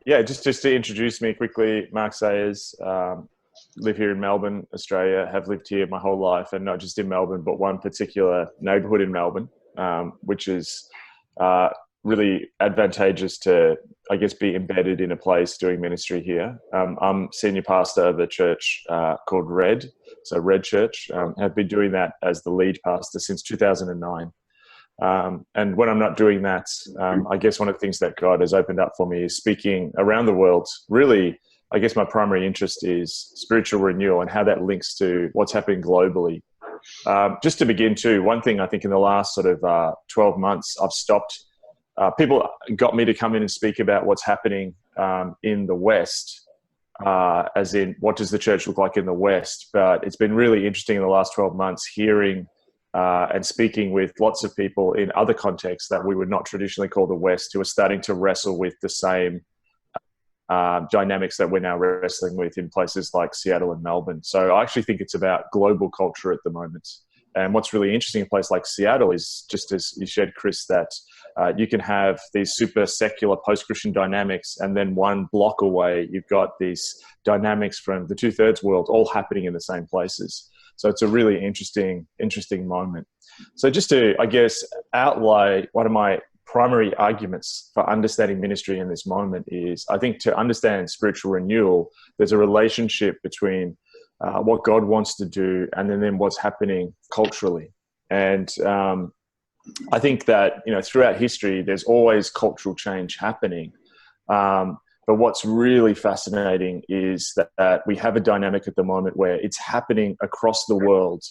Yeah, just to introduce me quickly, Mark Sayers, live here in Melbourne, Australia, have lived here my whole life, and not just in Melbourne, but one particular neighbourhood in Melbourne, which is uh, really advantageous to, I guess, be embedded in a place doing ministry here. I'm senior pastor of a church called Red, so Red Church. Have been doing that as the lead pastor since 2009. And when I'm not doing that, I guess one of the things that God has opened up for me is speaking around the world. Really, I guess my primary interest is spiritual renewal and how that links to what's happening globally. Just to begin too, one thing I think in the last sort of 12 months, I've stopped. People got me to come in and speak about what's happening in the West, as in what does the church look like in the West. But it's been really interesting in the last 12 months hearing and speaking with lots of people in other contexts that we would not traditionally call the West, who are starting to wrestle with the same dynamics that we're now wrestling with in places like Seattle and Melbourne. So I actually think it's about global culture at the moment. And what's really interesting in a place like Seattle is, just as you shared, Chris, that you can have these super secular post-Christian dynamics, and then one block away, you've got these dynamics from the two-thirds world all happening in the same places. So it's a really interesting moment. So just to, I guess, outlay one of my primary arguments for understanding ministry in this moment is, I think to understand spiritual renewal, there's a relationship between what God wants to do and then what's happening culturally. And I think that, throughout history, there's always cultural change happening. But what's really fascinating is that we have a dynamic at the moment where it's happening across the world,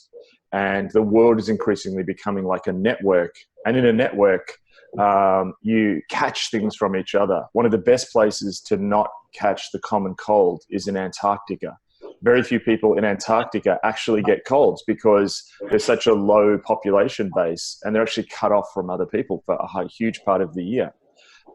and the world is increasingly becoming like a network. And in a network, you catch things from each other. One of the best places to not catch the common cold is in Antarctica. Very few people in Antarctica actually get colds because there's such a low population base, and they're actually cut off from other people for a huge part of the year.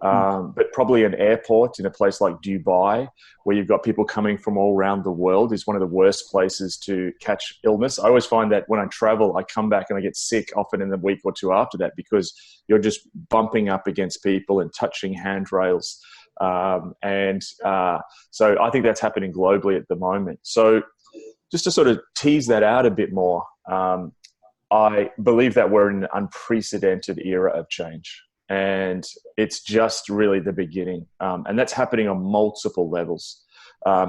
But probably an airport in a place like Dubai, where you've got people coming from all around the world, is one of the worst places to catch illness. I always find that when I travel, I come back and I get sick often in the week or two after that, because you're just bumping up against people and touching handrails. So I think that's happening globally at the moment. So just to sort of tease that out a bit more, I believe that we're in an unprecedented era of change. And it's just really the beginning. And that's happening on multiple levels.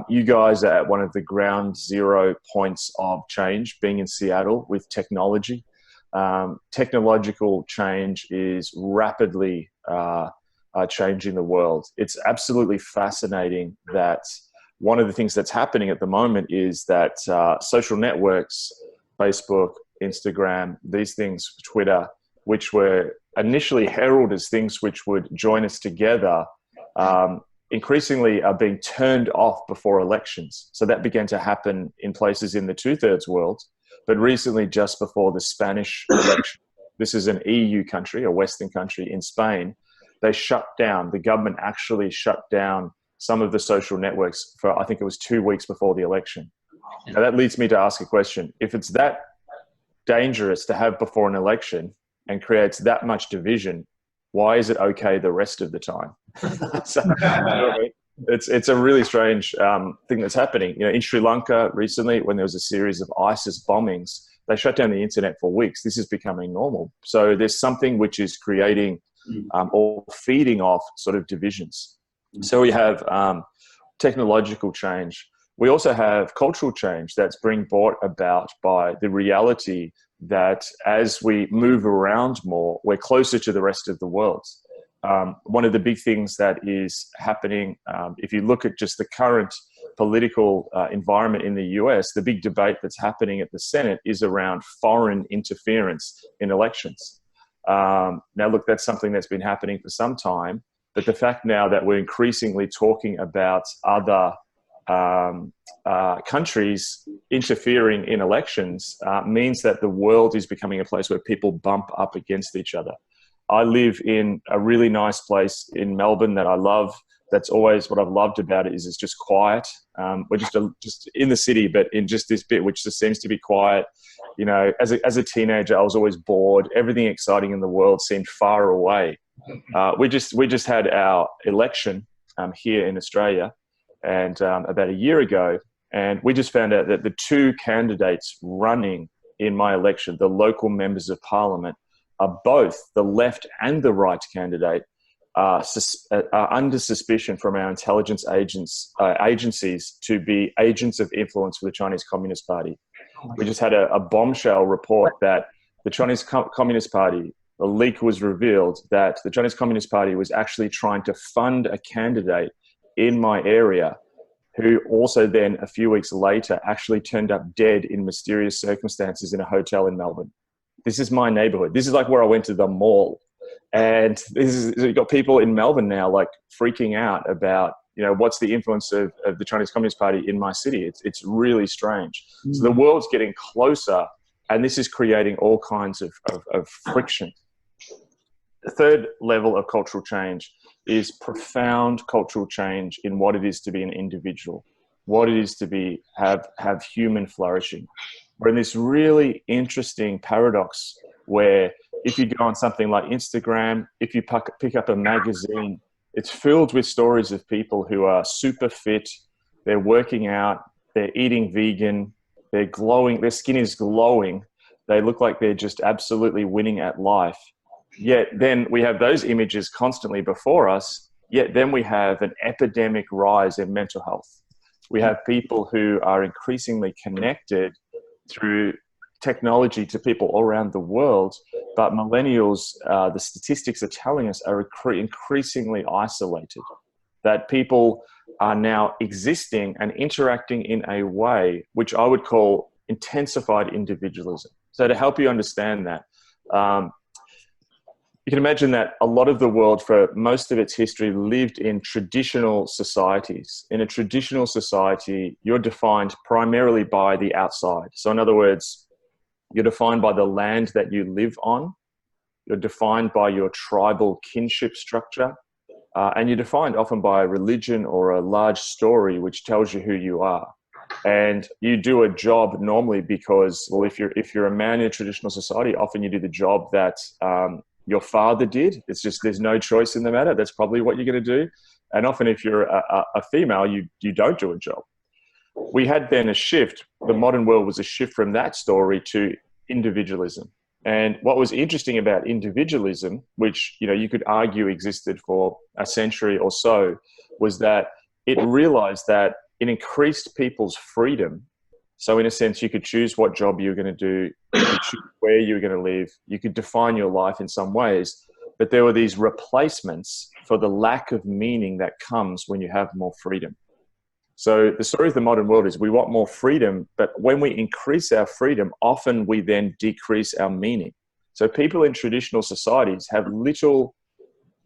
You guys are at one of the ground zero points of change, being in Seattle with technology. Technological change is rapidly changing the world. It's absolutely fascinating that one of the things that's happening at the moment is that social networks, Facebook, Instagram, these things, Twitter, which were initially heralded as things which would join us together, increasingly are being turned off before elections. So that began to happen in places in the two-thirds world, but recently just before the Spanish election. This is an EU country, a Western country in Spain. They shut down, the government actually shut down some of the social networks for, I think it was 2 weeks before the election. Now that leads me to ask a question. If it's that dangerous to have before an election and creates that much division, why is it okay the rest of the time? So, it's a really strange thing that's happening. In Sri Lanka recently, when there was a series of ISIS bombings, they shut down the internet for weeks. This is becoming normal. So there's something which is creating or feeding off sort of divisions. So we have technological change. We also have cultural change that's being brought about by the reality that as we move around more, we're closer to the rest of the world. One of the big things that is happening, if you look at just the current political environment in the US, the big debate that's happening at the Senate is around foreign interference in elections. Now, look, that's something that's been happening for some time, but the fact now that we're increasingly talking about other countries interfering in elections means that the world is becoming a place where people bump up against each other. I live in a really nice place in Melbourne that I love. That's always what I've loved about it, is it's just quiet. We're just in the city, but in just this bit, which just seems to be quiet. As a teenager, I was always bored. Everything exciting in the world seemed far away. We just had our election here in Australia, and about a year ago, and we just found out that the two candidates running in my election, the local members of parliament, are both the left and the right candidate are under suspicion from our intelligence agencies to be agents of influence for the Chinese Communist Party. We just had a bombshell report that the Chinese Communist Party, a leak was revealed that the Chinese Communist Party was actually trying to fund a candidate in my area who also then a few weeks later actually turned up dead in mysterious circumstances in a hotel in Melbourne. This is my neighborhood. This is like where I went to the mall. And you've got people in Melbourne now like freaking out about, what's the influence of the Chinese Communist Party in my city. It's really strange. So the world's getting closer, and this is creating all kinds of friction. The third level of cultural change is profound cultural change in what it is to be an individual, what it is to have human flourishing. We're in this really interesting paradox where if you go on something like Instagram, if you pick up a magazine, it's filled with stories of people who are super fit, they're working out, they're eating vegan, they're glowing, their skin is glowing, they look like they're just absolutely winning at life. Yet then we have those images constantly before us, yet then we have an epidemic rise in mental health. We have people who are increasingly connected through technology to people all around the world, but millennials, the statistics are telling us, are increasingly isolated, that people are now existing and interacting in a way which I would call intensified individualism. So to help you understand that, you can imagine that a lot of the world for most of its history lived in traditional societies. In a traditional society, you're defined primarily by the outside. So in other words, you're defined by the land that you live on. You're defined by your tribal kinship structure. And you're defined often by a religion or a large story which tells you who you are. And you do a job normally because, well, if you're a man in a traditional society, often you do the job that your father did. It's just, there's no choice in the matter. That's probably what you're going to do. And often if you're a female, you don't do a job. We had then a shift. The modern world was a shift from that story to individualism. And what was interesting about individualism, which you could argue existed for a century or so, was that it realized that it increased people's freedom. So in a sense, you could choose what job you were going to do, you could choose where you were going to live, you could define your life in some ways, but there were these replacements for the lack of meaning that comes when you have more freedom. So the story of the modern world is we want more freedom, but when we increase our freedom, often we then decrease our meaning. So people in traditional societies have little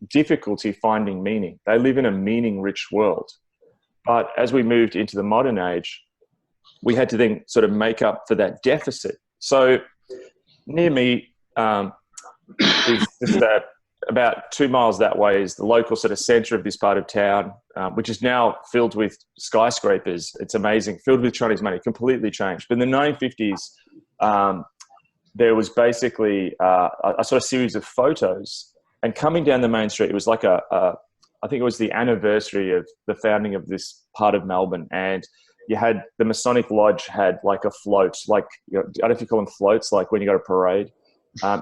difficulty finding meaning. They live in a meaning-rich world. But as we moved into the modern age, we had to then sort of make up for that deficit. So near me is just about 2 miles that way is the local sort of center of this part of town, which is now filled with skyscrapers. It's amazing, filled with Chinese money, completely changed. But in the 1950s, there was basically a sort of series of photos. And coming down the main street, it was like I think it was the anniversary of the founding of this part of Melbourne. And you had the Masonic Lodge had like a float, like, I don't know if you call them floats, like when you go to a parade.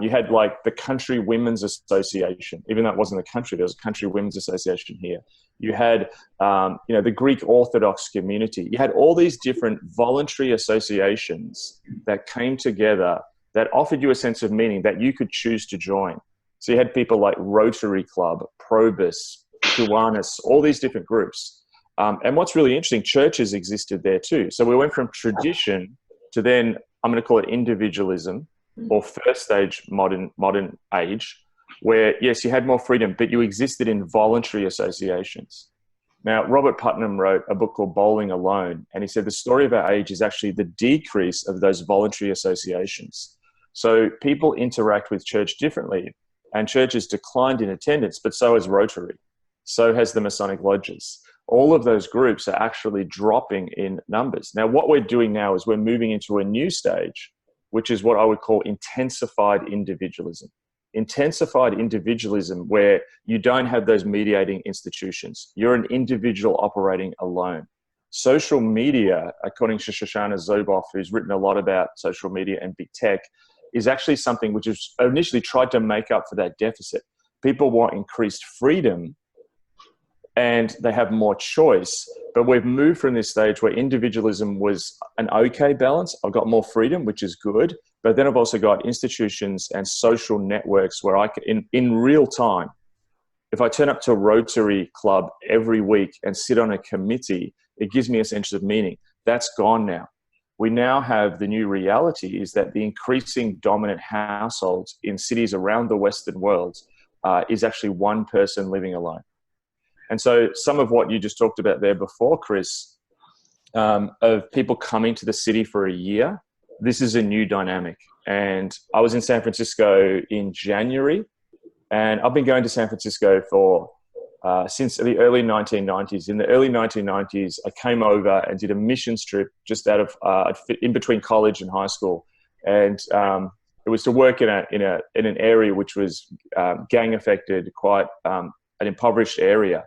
You had like the Country Women's Association, even though it wasn't a country, there was a Country Women's Association here. You had, the Greek Orthodox community. You had all these different voluntary associations that came together that offered you a sense of meaning that you could choose to join. So you had people like Rotary Club, Probus, Kiwanis, all these different groups. And what's really interesting, churches existed there too. So we went from tradition to then, I'm going to call it individualism, or first stage modern age, where yes, you had more freedom, but you existed in voluntary associations. Now, Robert Putnam wrote a book called Bowling Alone, and he said the story of our age is actually the decrease of those voluntary associations. So people interact with church differently, and churches declined in attendance, but so has Rotary, so has the Masonic Lodges. All of those groups are actually dropping in numbers. Now, what we're doing now is we're moving into a new stage, which is what I would call intensified individualism. intensified individualism where you don't have those mediating institutions. You're an individual operating alone. Social media, according to Shoshana Zuboff, who's written a lot about social media and big tech, is actually something which is initially tried to make up for that deficit. People want increased freedom and they have more choice, but we've moved from this stage where individualism was an okay balance. I've got more freedom, which is good, but then I've also got institutions and social networks where I can, in real time, if I turn up to a Rotary Club every week and sit on a committee, it gives me a sense of meaning. That's gone now. We now have the new reality is that the increasing dominant households in cities around the Western world is actually one person living alone. And so some of what you just talked about there before, Chris, of people coming to the city for a year, this is a new dynamic. And I was in San Francisco in January, and I've been going to San Francisco for since the early 1990s. In the early 1990s, I came over and did a missions trip just out of in between college and high school, and it was to work in an area which was gang affected, quite an impoverished area.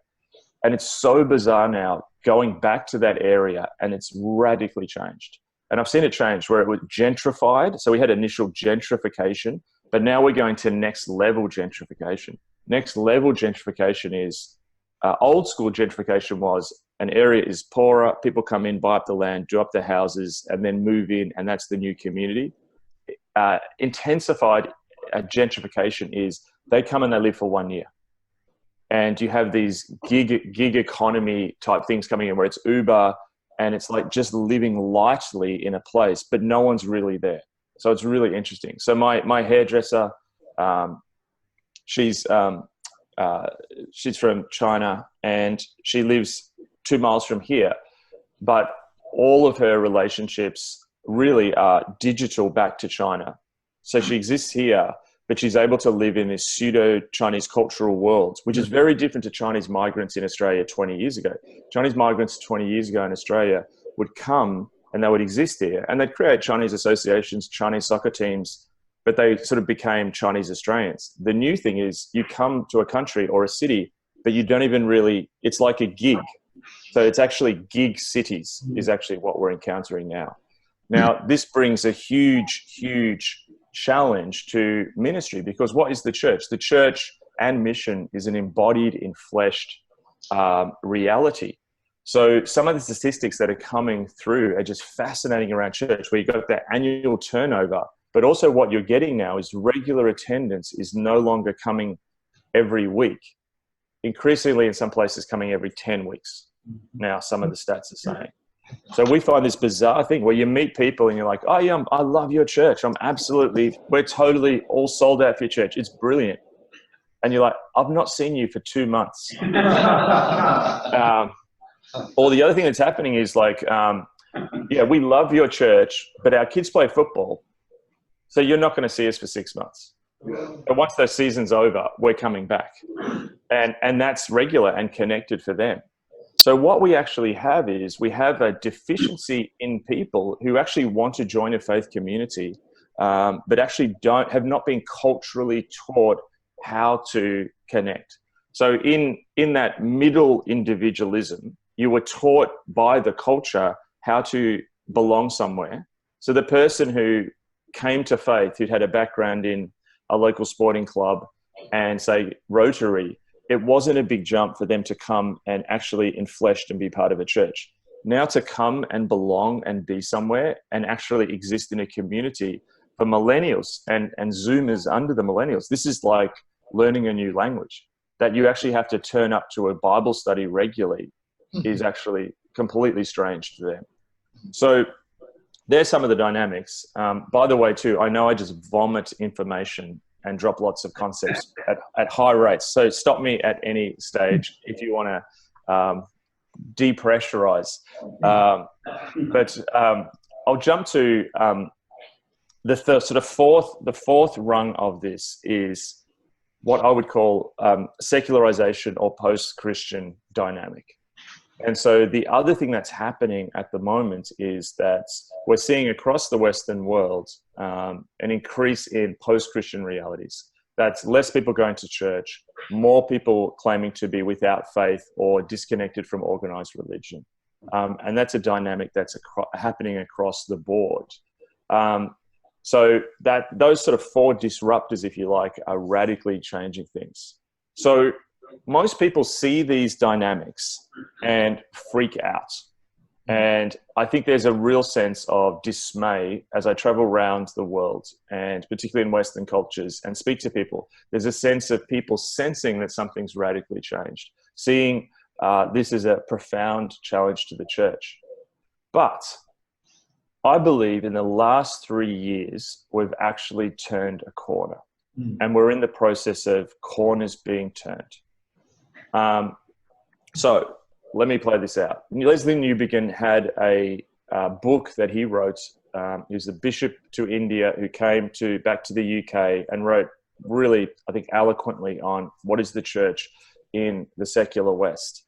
And it's so bizarre now going back to that area, and it's radically changed. And I've seen it change where it was gentrified. So we had initial gentrification, but now we're going to next level gentrification. Next level gentrification is old school gentrification was an area is poorer, people come in, buy up the land, do up the houses, and then move in, and that's the new community. Intensified gentrification is they come and they live for 1 year. And you have these gig economy type things coming in where it's Uber and it's like just living lightly in a place, but no one's really there. So it's really interesting. So my hairdresser, she's from China and she lives 2 miles from here, but all of her relationships really are digital back to China. So she exists here, but she's able to live in this pseudo-Chinese cultural world, which is very different to Chinese migrants in Australia 20 years ago. Chinese migrants 20 years ago in Australia would come and they would exist here and they'd create Chinese associations, Chinese soccer teams, but they sort of became Chinese Australians. The new thing is you come to a country or a city, but you don't even really, it's like a gig. So it's actually gig cities is actually what we're encountering now. Now, this brings a huge, huge challenge to ministry, because what is the church? The church and mission is an embodied, enfleshed reality. So some of the statistics that are coming through are just fascinating around church, where you've got that annual turnover, but also what you're getting now is regular attendance is no longer coming every week. Increasingly, in some places, coming every 10 weeks. Now, some of the stats are saying. So we find this bizarre thing where you meet people and you're like, oh yeah, I love your church. We're totally all sold out for your church. It's brilliant. And you're like, I've not seen you for 2 months. Or the other thing that's happening is like, yeah, we love your church, but our kids play football. So you're not going to see us for 6 months. But once that season's over, we're coming back. And that's regular and connected for them. So what we actually have is we have a deficiency in people who actually want to join a faith community, but actually have not been culturally taught how to connect. So in that middle individualism, you were taught by the culture how to belong somewhere. So the person who came to faith, who'd had a background in a local sporting club and say Rotary, it wasn't a big jump for them to come and actually enfleshed and be part of a church. Now to come and belong and be somewhere and actually exist in a community for millennials and Zoomers under the millennials, this is like learning a new language. That you actually have to turn up to a Bible study regularly is actually completely strange to them. So there's some of the dynamics. By the way, too, I know I just vomit information and drop lots of concepts at high rates. So stop me at any stage if you want to depressurize. But I'll jump to the fourth rung of this is what I would call secularization or post-Christian dynamic. And so the other thing that's happening at the moment is that we're seeing across the Western world an increase in post-Christian realities. That's less people going to church, more people claiming to be without faith or disconnected from organized religion. And that's a dynamic that's happening across the board. So that those sort of four disruptors, if you like, are radically changing things. So most people see these dynamics and freak out. And I think there's a real sense of dismay as I travel around the world, and particularly in Western cultures, and speak to people. There's a sense of people sensing that something's radically changed, seeing this is a profound challenge to the church. But I believe in the last 3 years, we've actually turned a corner, and we're in the process of corners being turned. So let me play this out. Leslie Newbigin had a book that he wrote. He was a bishop to India who came back to the UK and wrote really, I think, eloquently on what is the church in the secular West.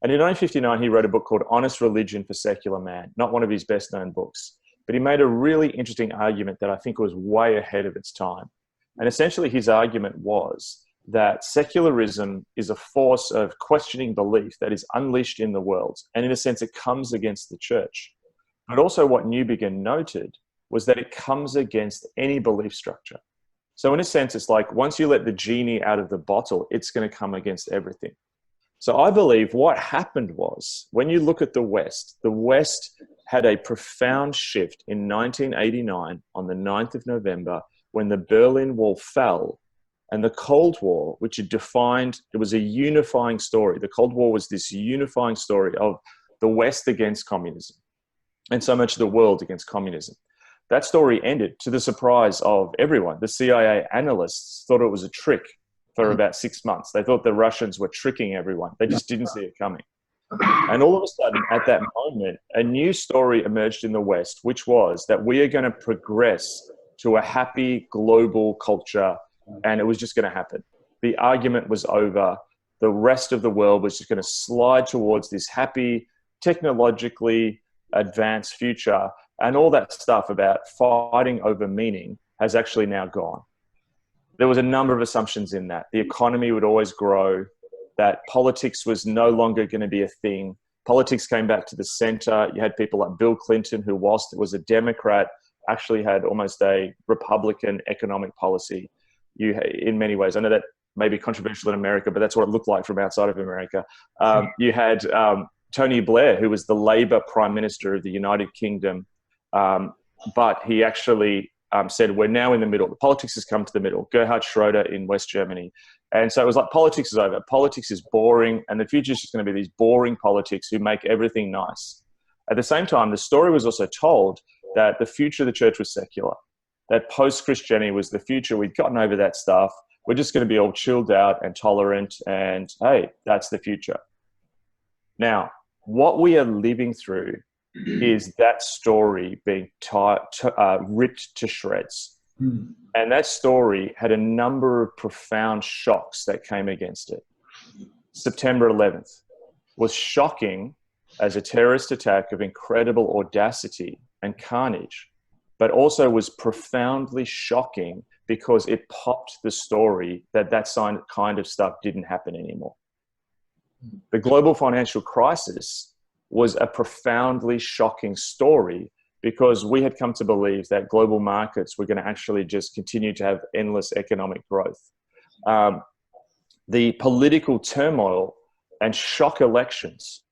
And in 1959, he wrote a book called Honest Religion for Secular Man, not one of his best known books, but he made a really interesting argument that I think was way ahead of its time. And essentially his argument was that secularism is a force of questioning belief that is unleashed in the world. And in a sense, it comes against the church. But also what Newbigin noted was that it comes against any belief structure. So in a sense, it's like once you let the genie out of the bottle, it's going to come against everything. So I believe what happened was, when you look at the West had a profound shift in 1989 on the 9th of November when the Berlin Wall fell. And the Cold War, which it defined, it was a unifying story. The Cold War was this unifying story of the West against communism and so much of the world against communism. That story ended to the surprise of everyone. The CIA analysts thought it was a trick for about 6 months. They thought the Russians were tricking everyone. They just didn't see it coming. And all of a sudden, at that moment, a new story emerged in the West, which was that we are going to progress to a happy global culture. And it was just going to happen. The argument was over. The rest of the world was just going to slide towards this happy, technologically advanced future. And all that stuff about fighting over meaning has actually now gone. There was a number of assumptions in that. The economy would always grow, that politics was no longer going to be a thing. Politics came back to the center. You had people like Bill Clinton, who whilst was a Democrat, actually had almost a Republican economic policy. In many ways, I know that may be controversial in America, but that's what it looked like from outside of America. You had Tony Blair, who was the Labour Prime Minister of the United Kingdom, but he actually said, we're now in the middle. The politics has come to the middle. Gerhard Schroeder in West Germany. And so it was like, politics is over. Politics is boring, and the future is just going to be these boring politics who make everything nice. At the same time, the story was also told that the future of the church was secular. That post-Christianity was the future. We'd gotten over that stuff. We're just going to be all chilled out and tolerant, and hey, that's the future. Now, what we are living through is that story being ripped to shreds. And that story had a number of profound shocks that came against it. September 11th was shocking as a terrorist attack of incredible audacity and carnage, but also was profoundly shocking because it popped the story that kind of stuff didn't happen anymore. The global financial crisis was a profoundly shocking story because we had come to believe that global markets were going to actually just continue to have endless economic growth. The political turmoil and shock elections,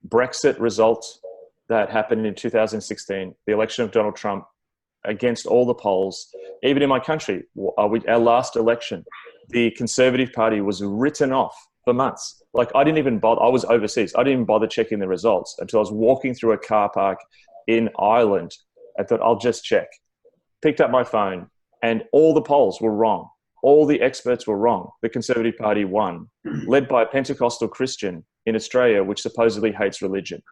Brexit results that happened in 2016, the election of Donald Trump, against all the polls. Even in my country, our last election, the Conservative Party was written off for months. Like, I didn't even bother. I was overseas. I didn't even bother checking the results until I was walking through a car park in Ireland. I thought, I'll just check. Picked up my phone, and all the polls were wrong. All the experts were wrong. The Conservative Party won, led by a Pentecostal Christian in Australia, which supposedly hates religion.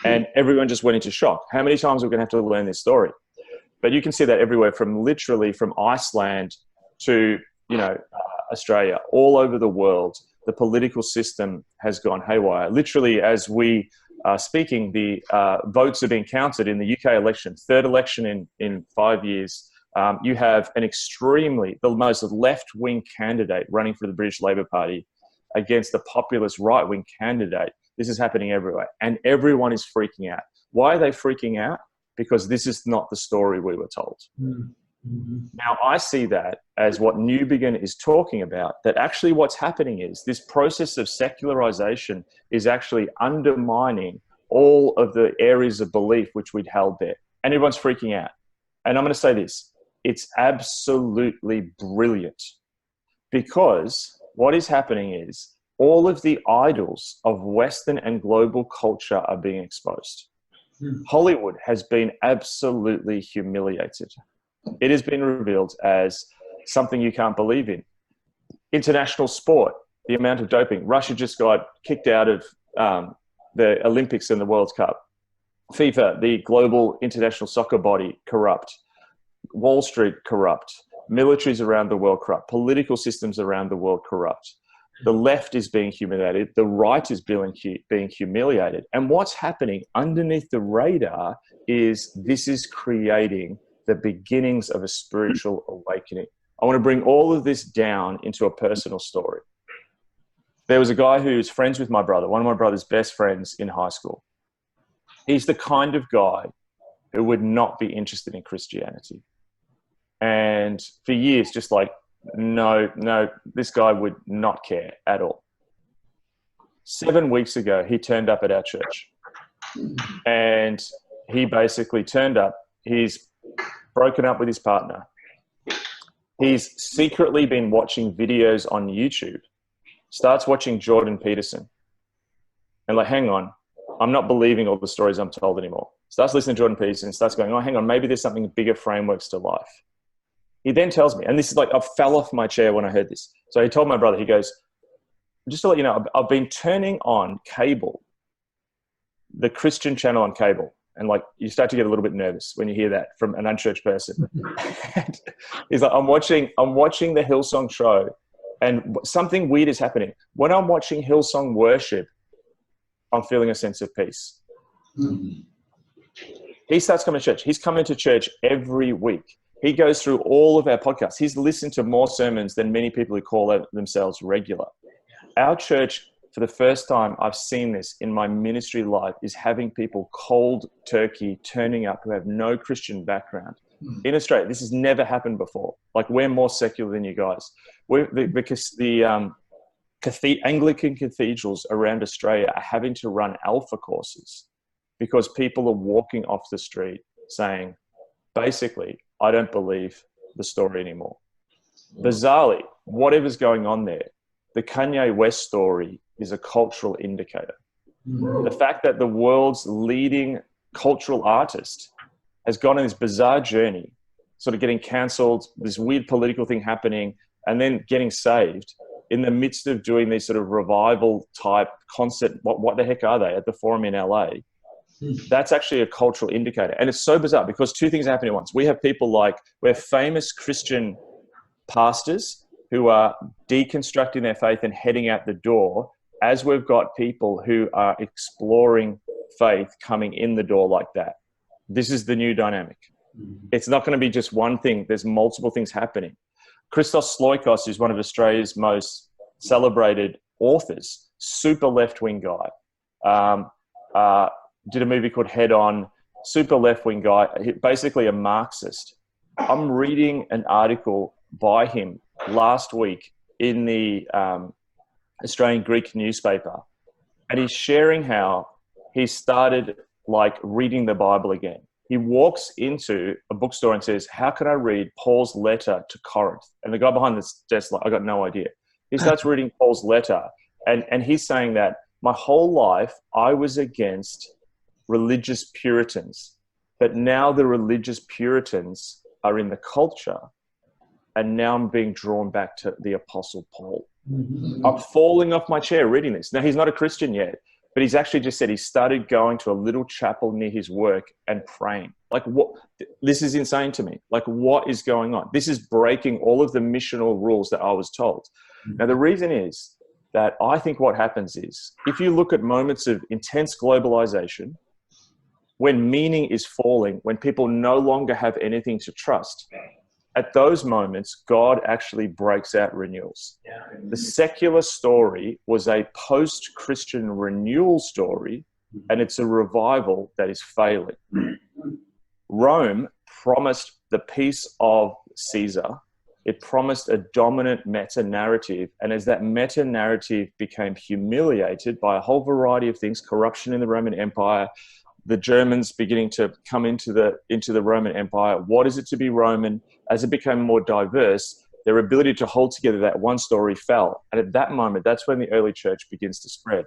And everyone just went into shock. How many times are we going to have to learn this story? But you can see that everywhere, from literally from Iceland to, Australia, all over the world, the political system has gone haywire. Literally, as we are speaking, the votes are being counted in the UK election, third election in 5 years. You have the most left-wing candidate running for the British Labour Party against the populist right-wing candidate. This is happening everywhere, and everyone is freaking out. Why are they freaking out? Because this is not the story we were told. Mm-hmm. Now, I see that as what New Begin is talking about, that actually what's happening is this process of secularization is actually undermining all of the areas of belief which we'd held there. And everyone's freaking out. And I'm going to say this, it's absolutely brilliant, because what is happening is all of the idols of Western and global culture are being exposed. Hollywood has been absolutely humiliated. It has been revealed as something you can't believe in. International sport, the amount of doping. Russia just got kicked out of the Olympics and the World Cup. FIFA, the global international soccer body, corrupt. Wall Street, corrupt. Militaries around the world, corrupt. Political systems around the world, corrupt. The left is being humiliated. The right is being humiliated. And what's happening underneath the radar is this is creating the beginnings of a spiritual awakening. I want to bring all of this down into a personal story. There was a guy who's friends with my brother, one of my brother's best friends in high school. He's the kind of guy who would not be interested in Christianity. And for years, just like, no, this guy would not care at all. 7 weeks ago, he turned up at our church. And he basically turned up. He's broken up with his partner. He's secretly been watching videos on YouTube. Starts watching Jordan Peterson. And like, hang on, I'm not believing all the stories I'm told anymore. Starts listening to Jordan Peterson, starts going, oh, hang on, maybe there's something bigger, frameworks to life. He then tells me, and this is like, I fell off my chair when I heard this. So he told my brother, he goes, just to let you know, I've been turning on cable, the Christian channel on cable. And like, you start to get a little bit nervous when you hear that from an unchurched person. He's like, I'm watching the Hillsong show, and something weird is happening. When I'm watching Hillsong worship, I'm feeling a sense of peace. Mm-hmm. He starts coming to church. He's coming to church every week. He goes through all of our podcasts. He's listened to more sermons than many people who call themselves regular. Our church, for the first time I've seen this in my ministry life, is having people cold turkey turning up who have no Christian background. In Australia, this has never happened before. Like, we're more secular than you guys. Because the Anglican cathedrals around Australia are having to run alpha courses because people are walking off the street saying, basically, I don't believe the story anymore. Bizarrely, whatever's going on there, the Kanye West story is a cultural indicator. The fact that the world's leading cultural artist has gone on this bizarre journey, sort of getting cancelled, this weird political thing happening, and then getting saved in the midst of doing these sort of revival type concert. What the heck are they at the Forum in LA? That's actually a cultural indicator. And it's so bizarre because two things happen at once. We have famous Christian pastors who are deconstructing their faith and heading out the door, as we've got people who are exploring faith coming in the door like that. This is the new dynamic. It's not going to be just one thing. There's multiple things happening. Christos Sloikos is one of Australia's most celebrated authors, super left-wing guy. Did a movie called Head On, super left-wing guy, basically a Marxist. I'm reading an article by him last week in the Australian Greek newspaper, and he's sharing how he started like reading the Bible again. He walks into a bookstore and says, how can I read Paul's letter to Corinth? And the guy behind the desk, like, I got no idea. He starts reading Paul's letter, and he's saying that my whole life I was against religious Puritans, but now the religious Puritans are in the culture, and now I'm being drawn back to the Apostle Paul. Mm-hmm. I'm falling off my chair reading this. Now, he's not a Christian yet, but he's actually just said he started going to a little chapel near his work and praying. Like, what? This is insane to me. Like, what is going on? This is breaking all of the missional rules that I was told. Mm-hmm. Now, the reason is that I think what happens is, if you look at moments of intense globalization, when meaning is falling, when people no longer have anything to trust, at those moments, God actually breaks out renewals. Yeah. The secular story was a post-Christian renewal story, and it's a revival that is failing. Rome promised the peace of Caesar. It promised a dominant meta-narrative. And as that meta-narrative became humiliated by a whole variety of things, corruption in the Roman Empire, the Germans beginning to come into the Roman Empire, what is it to be Roman? As it became more diverse, their ability to hold together that one story fell. And at that moment, that's when the early church begins to spread.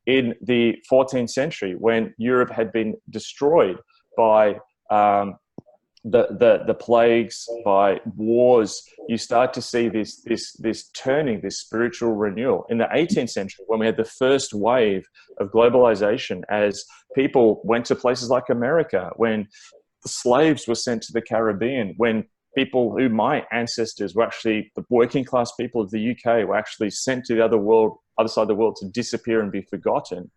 In the 14th century, when Europe had been destroyed by the plagues, by wars, you start to see this turning, this spiritual renewal. In the 18th century, when we had the first wave of globalization, as people went to places like America, when slaves were sent to the Caribbean, when people who my ancestors were actually the working class people of the UK were actually sent to the other side of the world to disappear and be forgotten.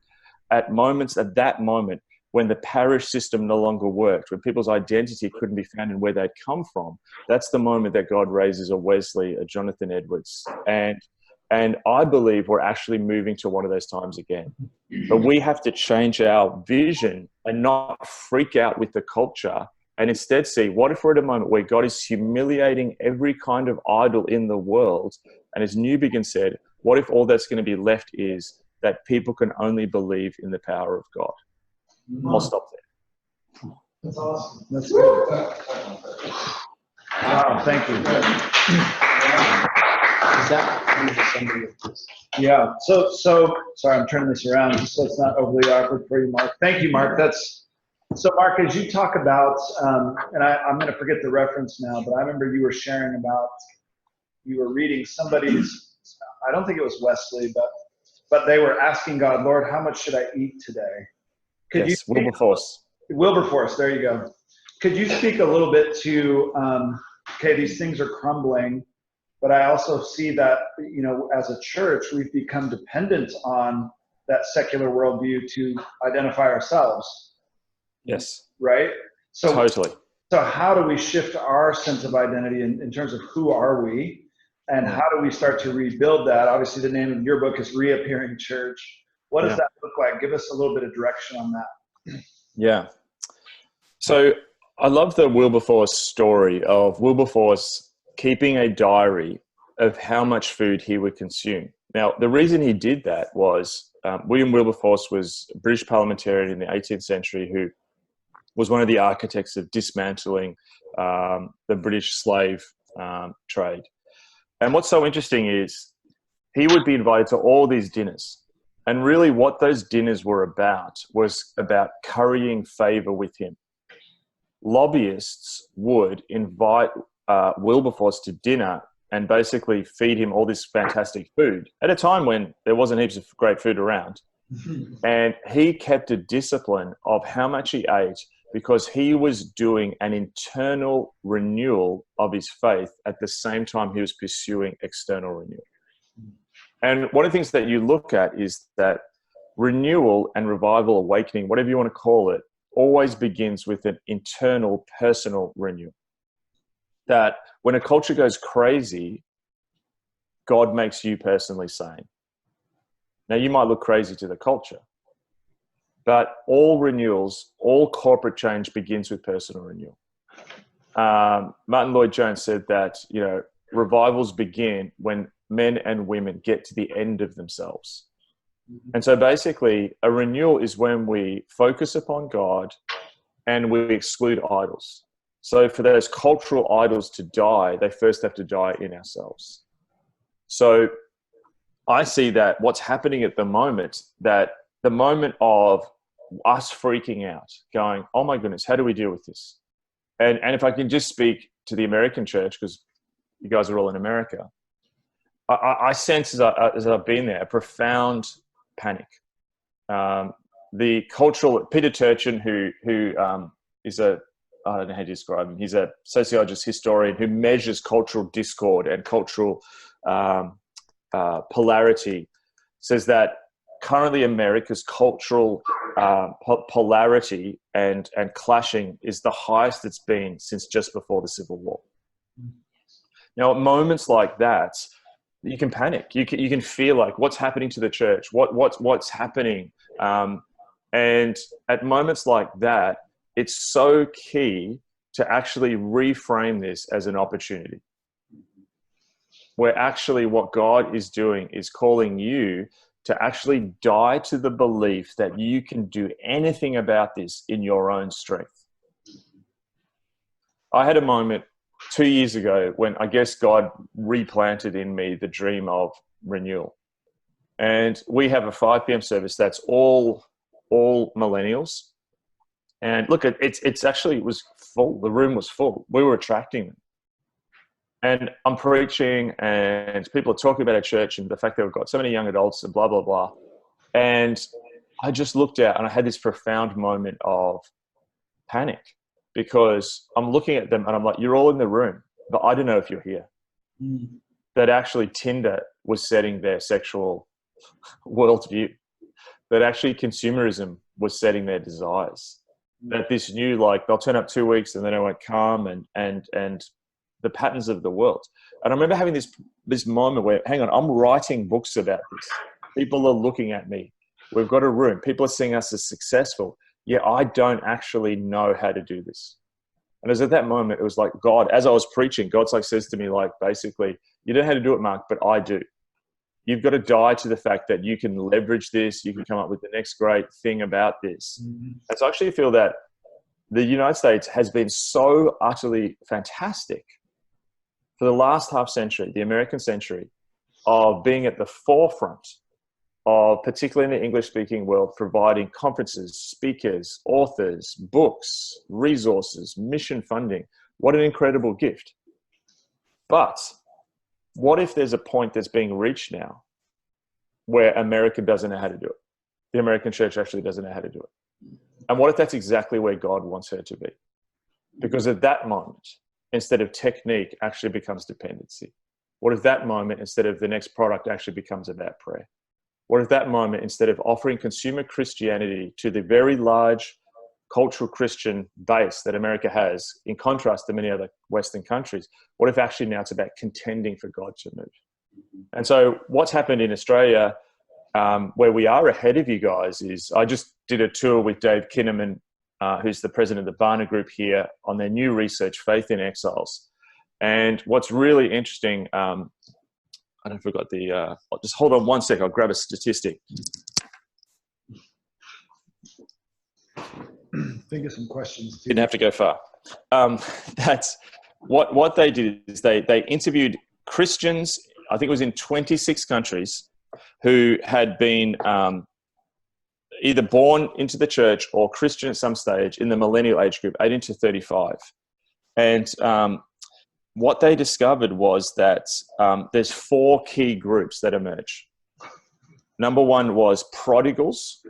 At that moment, when the parish system no longer worked, when people's identity couldn't be found in where they'd come from, that's the moment that God raises a Wesley, a Jonathan Edwards. And I believe we're actually moving to one of those times again. But we have to change our vision and not freak out with the culture, and instead see, what if we're at a moment where God is humiliating every kind of idol in the world? And as Newbegin said, what if all that's going to be left is that people can only believe in the power of God? I'll stop there. That's awesome. That's good. Wow, thank you. Yeah. So sorry, I'm turning this around just so it's not overly awkward for you, Mark. Thank you, Mark. So Mark, as you talk about, and I'm going to forget the reference now, but I remember you were sharing about, you were reading somebody's, I don't think it was Wesley, but they were asking God, Lord, how much should I eat today? Wilberforce. Wilberforce, there you go. Could you speak a little bit to, okay, these things are crumbling, but I also see that, as a church, we've become dependent on that secular worldview to identify ourselves. Yes. Right? So totally. So how do we shift our sense of identity in terms of who are we? And how do we start to rebuild that? Obviously, the name of your book is Reappearing Church. What does that look like? Give us a little bit of direction on that. Yeah. So I love the Wilberforce story of Wilberforce keeping a diary of how much food he would consume. Now, the reason he did that was William Wilberforce was a British parliamentarian in the 18th century who was one of the architects of dismantling the British slave trade. And what's so interesting is he would be invited to all these dinners. And really what those dinners were about was about currying favor with him. Lobbyists would invite Wilberforce to dinner and basically feed him all this fantastic food at a time when there wasn't heaps of great food around. And he kept a discipline of how much he ate because he was doing an internal renewal of his faith at the same time he was pursuing external renewal. And one of the things that you look at is that renewal and revival, awakening, whatever you want to call it, always begins with an internal personal renewal. That when a culture goes crazy, God makes you personally sane. Now, you might look crazy to the culture, but all renewals, all corporate change begins with personal renewal. Martin Lloyd-Jones said that, revivals begin when men and women get to the end of themselves. And so basically, a renewal is when we focus upon God and we exclude idols. So for those cultural idols to die, they first have to die in ourselves. So I see that what's happening at the moment, that the moment of us freaking out, going, oh my goodness, how do we deal with this? And if I can just speak to the American church, because you guys are all in America, I sense as I've been there, a profound panic. The cultural, Peter Turchin, who is I don't know how to describe him, he's a sociologist, historian who measures cultural discord and cultural polarity, says that currently America's cultural polarity and clashing is the highest it's been since just before the Civil War. Now, at moments like that, you can panic. You can feel like, what's happening to the church? What's happening? And at moments like that, it's so key to actually reframe this as an opportunity, where actually what God is doing is calling you to actually die to the belief that you can do anything about this in your own strength. I had a moment 2 years ago when I guess God replanted in me the dream of renewal. And we have a 5 p.m. service that's all millennials. And look, it was full. The room was full. We were attracting them. And I'm preaching and people are talking about our church and the fact that we've got so many young adults and blah, blah, blah. And I just looked out and I had this profound moment of panic, because I'm looking at them and I'm like, you're all in the room, but I don't know if you're here. That actually Tinder was setting their sexual worldview. That actually consumerism was setting their desires. That this new, like, they'll turn up 2 weeks and then they won't come, and the patterns of the world. And I remember having this moment where, hang on, I'm writing books about this. People are looking at me. We've got a room. People are seeing us as successful. Yeah, I don't actually know how to do this. And it was at that moment, it was like God, as I was preaching, God says to me, like, basically, you don't know how to do it, Mark, but I do. You've got to die to the fact that you can leverage this. You can come up with the next great thing about this. And so I actually feel that the United States has been so utterly fantastic for the last half century, the American century, of being at the forefront of, particularly in the English-speaking world, providing conferences, speakers, authors, books, resources, mission funding. What an incredible gift. But what if there's a point that's being reached now where America doesn't know how to do it? The American church actually doesn't know how to do it. And what if that's exactly where God wants her to be? Because at that moment, instead of technique, actually becomes dependency. What if that moment, instead of the next product, actually becomes about prayer? What if that moment, instead of offering consumer Christianity to the very large cultural Christian base that America has, in contrast to many other Western countries, what if actually now it's about contending for God to move? And so what's happened in Australia, where we are ahead of you guys, is I just did a tour with Dave Kinnaman, who's the president of the Barna Group here, on their new research, Faith in Exiles. And what's really interesting, I don't forgot just hold on one sec, I'll grab a statistic. Think of some questions too. Didn't have to go far. That's what they did, is they interviewed Christians, I think it was in 26 countries, who had been either born into the church or Christian at some stage in the millennial age group, 18 to 35. And what they discovered was that there's 4 key groups that emerge. Number one was prodigals,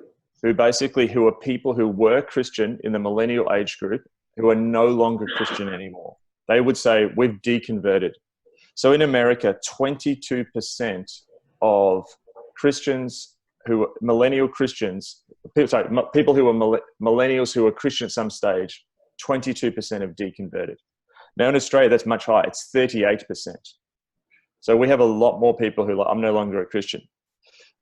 who are people who were Christian in the millennial age group, who are no longer Christian anymore. They would say, we've deconverted. So in America, 22% of Christians millennial Christians, people who are millennials who are Christian at some stage, 22% have deconverted. Now in Australia, that's much higher. It's 38%. So we have a lot more people who are like, I'm no longer a Christian.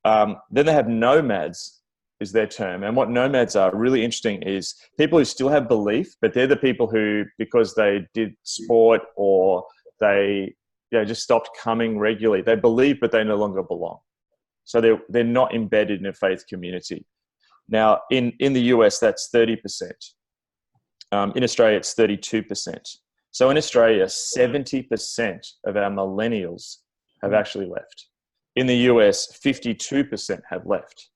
Then they have nomads, is their term. And what nomads are, really interesting, is people who still have belief, but they're the people who, because they did sport or they just stopped coming regularly, they believe, but they no longer belong. So they're not embedded in a faith community. Now, in the US, that's 30%. In Australia, it's 32%. So in Australia, 70% of our millennials have actually left. In the US, 52% have left.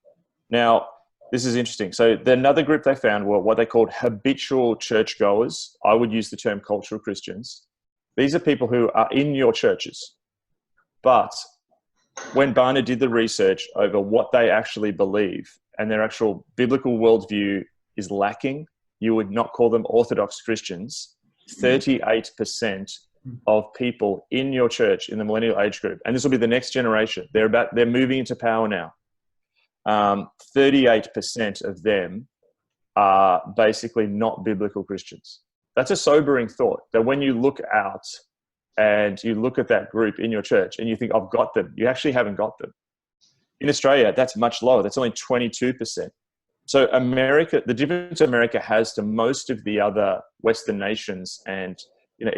Now, this is interesting. So another group they found were what they called habitual churchgoers. I would use the term cultural Christians. These are people who are in your churches. But when Barna did the research over what they actually believe and their actual biblical worldview is lacking, you would not call them Orthodox Christians. 38% of people in your church in the millennial age group, and this will be the next generation, they're moving into power now. 38% of them are basically not biblical Christians. That's a sobering thought, that when you look out and you look at that group in your church and you think, I've got them. You actually haven't got them. In Australia, that's much lower. That's only 22%. So America, the difference America has to most of the other Western nations, and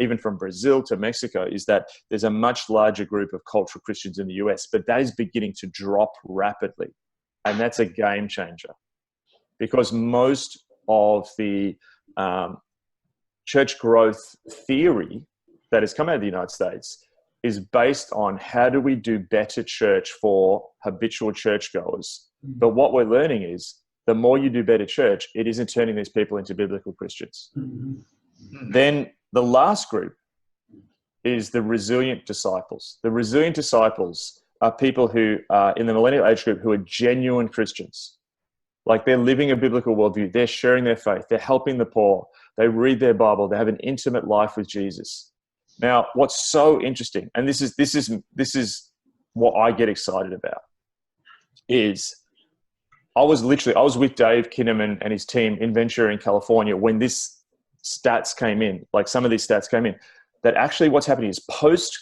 even from Brazil to Mexico, is that there's a much larger group of cultural Christians in the US, but that is beginning to drop rapidly. And that's a game changer, because most of the church growth theory that has come out of the United States is based on how do we do better church for habitual churchgoers. But what we're learning is the more you do better church, it isn't turning these people into biblical Christians. Then the last group is the resilient disciples. The resilient disciples are people who are in the millennial age group who are genuine Christians. Like, they're living a biblical worldview. They're sharing their faith. They're helping the poor. They read their Bible. They have an intimate life with Jesus. Now, what's so interesting, and this is what I get excited about, is I was with Dave Kinnaman and his team in Ventura in California when this stats came in, like some of these stats came in, that actually what's happening is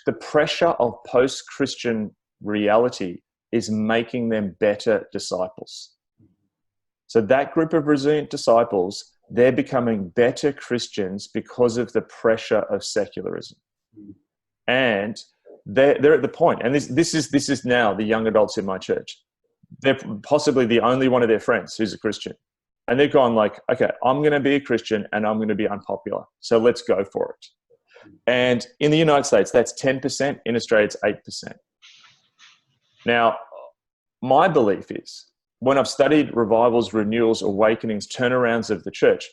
the pressure of post-Christian reality is making them better disciples. So that group of resilient disciples, they're becoming better Christians because of the pressure of secularism. And they're at the point, and this is now the young adults in my church. They're possibly the only one of their friends who's a Christian. And they've gone like, okay, I'm going to be a Christian and I'm going to be unpopular. So let's go for it. And in the United States, that's 10%. In Australia, it's 8%. Now, my belief is, when I've studied revivals, renewals, awakenings, turnarounds of the church,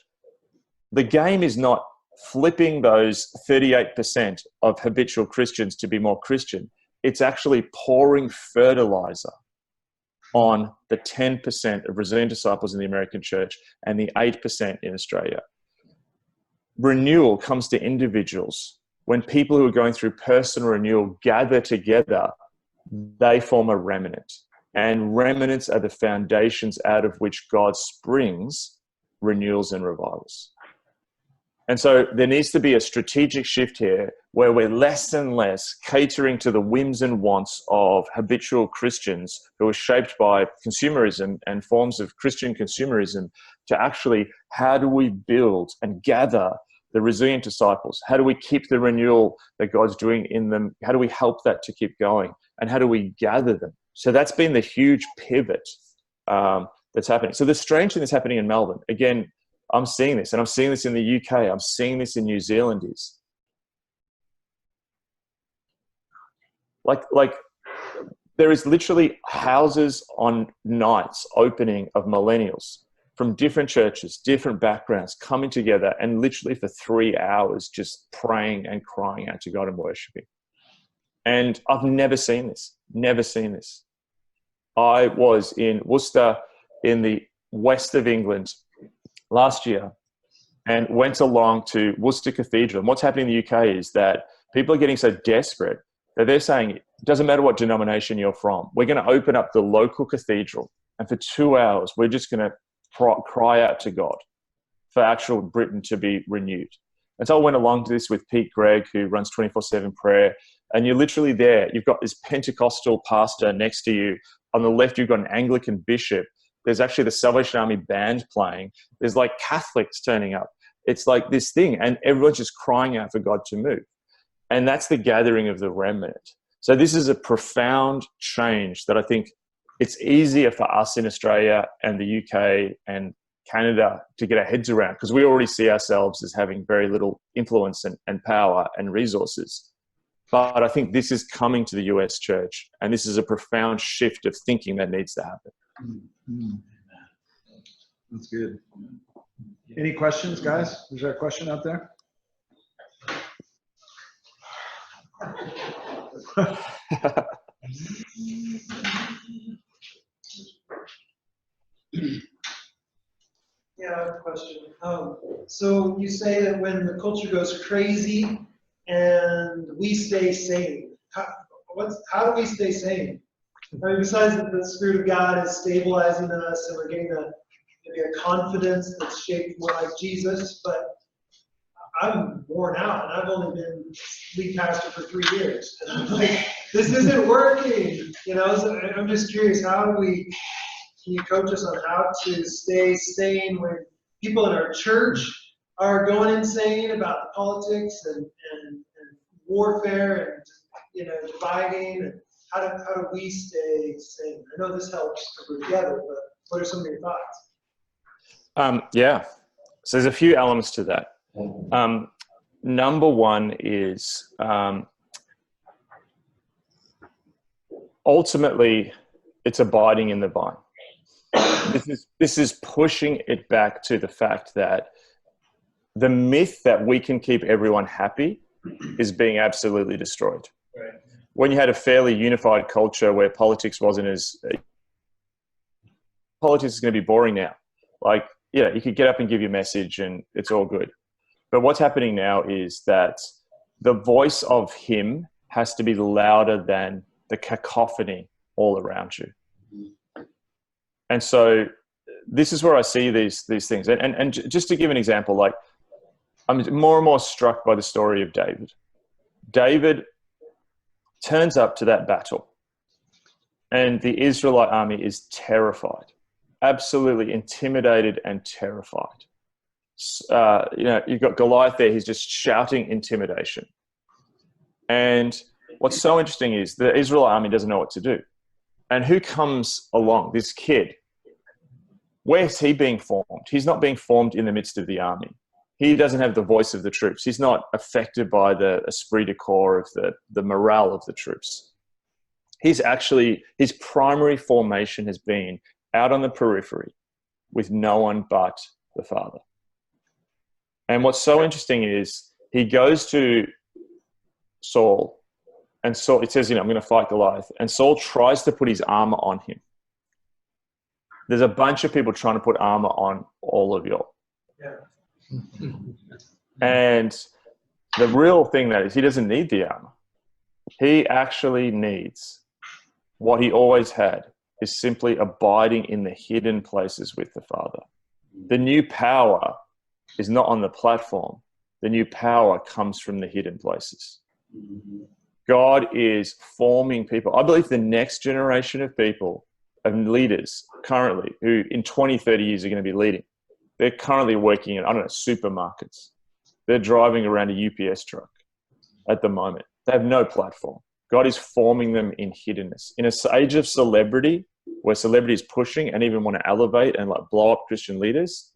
the game is not flipping those 38% of habitual Christians to be more Christian. It's actually pouring fertilizer on the 10% of resilient disciples in the American church and the 8% in Australia. Renewal comes to individuals. When people who are going through personal renewal gather together, they form a remnant. And remnants are the foundations out of which God springs renewals and revivals. And so there needs to be a strategic shift here where we're less and less catering to the whims and wants of habitual Christians who are shaped by consumerism and forms of Christian consumerism, to actually, how do we build and gather the resilient disciples? How do we keep the renewal that God's doing in them? How do we help that to keep going? And how do we gather them? So that's been the huge pivot that's happening. So the strange thing that's happening in Melbourne, again, I'm seeing this, and I'm seeing this in the UK, I'm seeing this in New Zealand, is like there is literally houses on nights opening of millennials from different churches, different backgrounds, coming together and literally for 3 hours just praying and crying out to God and worshiping. And I've never seen this. I was in Worcester in the west of England last year and went along to Worcester Cathedral. And what's happening in the UK is that people are getting so desperate that they're saying, it doesn't matter what denomination you're from, we're going to open up the local cathedral, and for 2 hours, we're just going to cry out to God for actual Britain to be renewed. And so I went along to this with Pete Gregg, who runs 24/7 prayer. And you're literally there. You've got this Pentecostal pastor next to you. On the left, you've got an Anglican bishop. There's actually the Salvation Army band playing. There's like Catholics turning up. It's like this thing. And everyone's just crying out for God to move. And that's the gathering of the remnant. So this is a profound change that I think it's easier for us in Australia and the UK and Canada to get our heads around, because we already see ourselves as having very little influence and power and resources. But I think this is coming to the US church, and this is a profound shift of thinking that needs to happen. Mm-hmm. That's good. Any questions, guys? Is there a question out there? Yeah, I have a question. So you say that when the culture goes crazy and we stay sane, how do we stay sane? I mean, besides that the Spirit of God is stabilizing us and we're getting maybe a confidence that's shaped more like Jesus, but I'm worn out, and I've only been lead pastor for 3 years. And I'm like, this isn't working, you know? So I'm just curious, can you coach us on how to stay sane when people in our church are going insane about the politics and warfare and, you know, dividing, and how do we stay sane? I know this helps because we're together, but what are some of your thoughts? Yeah. So there's a few elements to that. Number one is ultimately it's abiding in the vine. This is pushing it back to the fact that the myth that we can keep everyone happy is being absolutely destroyed. Right. When you had a fairly unified culture where politics wasn't as politics is going to be boring now. Like, yeah, you could get up and give your message and it's all good. But what's happening now is that the voice of him has to be louder than the cacophony all around you. And so this is where I see these things. And just to give an example, like I'm more and more struck by the story of David. David turns up to that battle and the Israelite army is terrified, absolutely intimidated and terrified. You know, you've got Goliath there. He's just shouting intimidation. And what's so interesting is the Israelite army doesn't know what to do. And who comes along? This kid. Where's he being formed? He's not being formed in the midst of the army. He doesn't have the voice of the troops. He's not affected by the esprit de corps of the morale of the troops. He's actually, his primary formation has been out on the periphery with no one but the Father. And what's so interesting is he goes to Saul, and Saul, it says, you know, I'm going to fight Goliath. And Saul tries to put his armor on him. There's a bunch of people trying to put armor on all of y'all. Yeah. And the real thing that is, he doesn't need the armor. He actually needs what he always had, is simply abiding in the hidden places with the Father. The new power is not on the platform. The new power comes from the hidden places. God is forming people. I believe the next generation of people, of leaders currently, who in 20, 30 years are going to be leading, they're currently working in, I don't know, supermarkets. They're driving around a UPS truck at the moment. They have no platform. God is forming them in hiddenness. In an age of celebrity, where celebrity is pushing and even want to elevate and like blow up Christian leaders,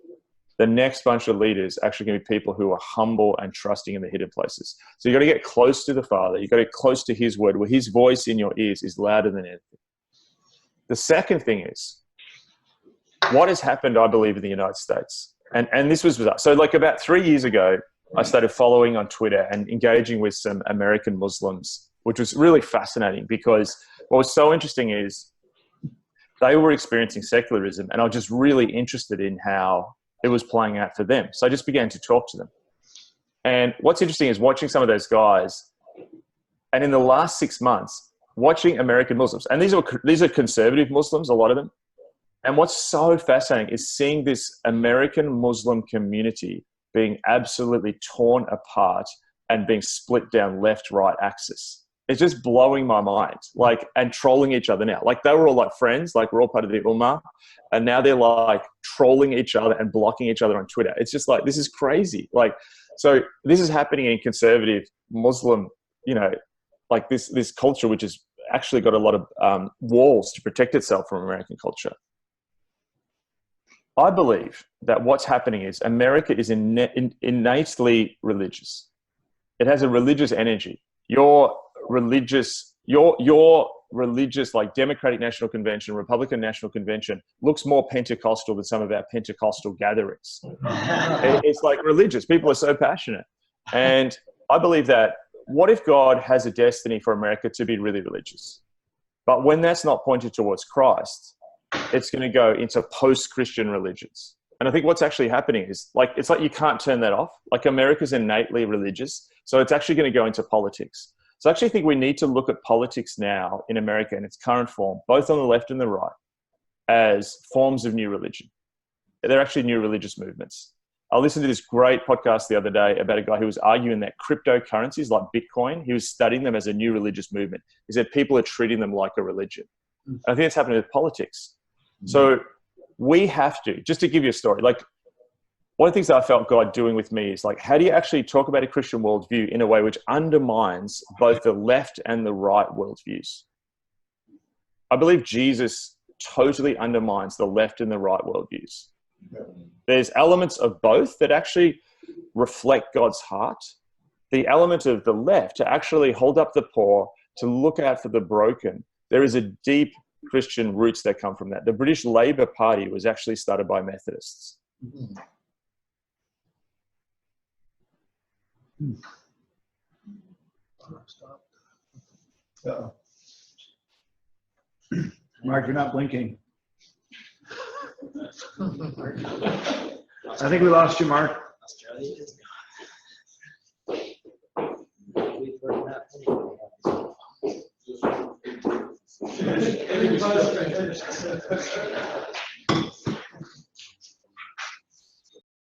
the next bunch of leaders are actually going to be people who are humble and trusting in the hidden places. So you've got to get close to the Father. You've got to get close to his word, where his voice in your ears is louder than anything. The second thing is, what has happened, I believe, in the United States, and this was bizarre. So like about 3 years ago, I started following on Twitter and engaging with some American Muslims, which was really fascinating, because what was so interesting is they were experiencing secularism, and I was just really interested in how it was playing out for them. So I just began to talk to them. And what's interesting is watching some of those guys, and in the last 6 months, watching American Muslims, and these are conservative Muslims, a lot of them. And what's so fascinating is seeing this American Muslim community being absolutely torn apart and being split down left-right axis. It's just blowing my mind, like, and trolling each other now. Like, they were all like friends, like we're all part of the Ummah, and now they're like trolling each other and blocking each other on Twitter. It's just like, this is crazy. Like, so this is happening in conservative Muslim, you know, like this culture, which has actually got a lot of walls to protect itself from American culture. I believe that what's happening is America is innately religious. It has a religious energy. Your religious like Democratic National Convention, Republican National Convention looks more Pentecostal than some of our Pentecostal gatherings. It's like religious. People are so passionate. And I believe that what if God has a destiny for America to be really religious? But when that's not pointed towards Christ, it's going to go into post-Christian religions. And I think what's actually happening is, like, it's like you can't turn that off. Like, America's innately religious, so it's actually going to go into politics. So I actually think we need to look at politics now in America in its current form, both on the left and the right, as forms of new religion. They're actually new religious movements. I listened to this great podcast the other day about a guy who was arguing that cryptocurrencies like Bitcoin, he was studying them as a new religious movement. He said people are treating them like a religion. And I think it's happening with politics. So we have to, just to give you a story, like one of the things that I felt God doing with me is like, how do you actually talk about a Christian worldview in a way which undermines both the left and the right worldviews? I believe Jesus totally undermines the left and the right worldviews. There's elements of both that actually reflect God's heart. The element of the left to actually hold up the poor, to look out for the broken. There is a deep Christian roots that come from that. The British Labour Party was actually started by Methodists. Uh-oh. Mark, you're not blinking. I think we lost you, Mark. Australia is gone. We've heard that anyway.